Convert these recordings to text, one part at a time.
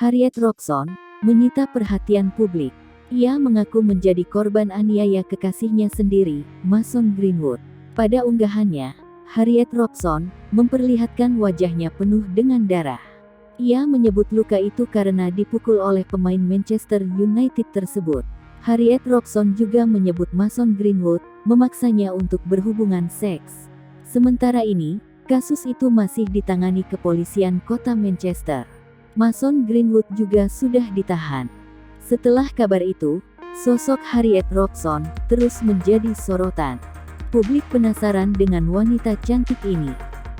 Harriet Roxon menyita perhatian publik. Ia mengaku menjadi korban aniaya kekasihnya sendiri, Mason Greenwood. Pada unggahannya, Harriet Roxon memperlihatkan wajahnya penuh dengan darah. Ia menyebut luka itu karena dipukul oleh pemain Manchester United tersebut. Harriet Roxon juga menyebut Mason Greenwood memaksanya untuk berhubungan seks. Sementara ini, kasus itu masih ditangani kepolisian kota Manchester. Mason Greenwood juga sudah ditahan. Setelah kabar itu, sosok Harriet Roxon terus menjadi sorotan. Publik penasaran dengan wanita cantik ini.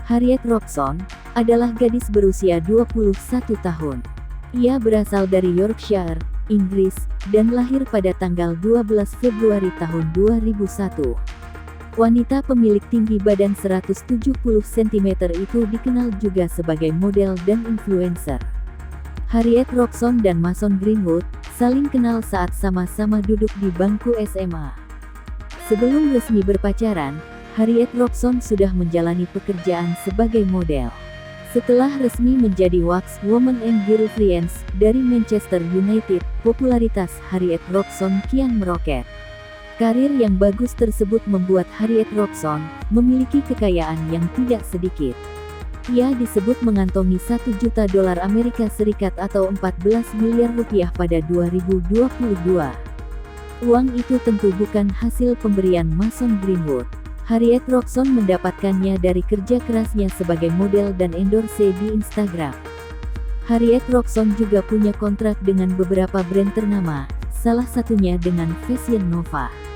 Harriet Roxon adalah gadis berusia 21 tahun. Ia berasal dari Yorkshire, Inggris, dan lahir pada tanggal 12 Februari tahun 2001. Wanita pemilik tinggi badan 170 cm itu dikenal juga sebagai model dan influencer. Harriet Roxon dan Mason Greenwood saling kenal saat sama-sama duduk di bangku SMA. Sebelum resmi berpacaran, Harriet Roxon sudah menjalani pekerjaan sebagai model. Setelah resmi menjadi Wax Women and Girlfriends dari Manchester United, popularitas Harriet Roxon kian meroket. Karir yang bagus tersebut membuat Harriet Roxon memiliki kekayaan yang tidak sedikit. Ia disebut mengantongi $1 juta Amerika Serikat atau 14 miliar rupiah pada 2022. Uang itu tentu bukan hasil pemberian Mason Greenwood. Harriet Roxon mendapatkannya dari kerja kerasnya sebagai model dan endorse di Instagram. Harriet Roxon juga punya kontrak dengan beberapa brand ternama, salah satunya dengan Fashion Nova.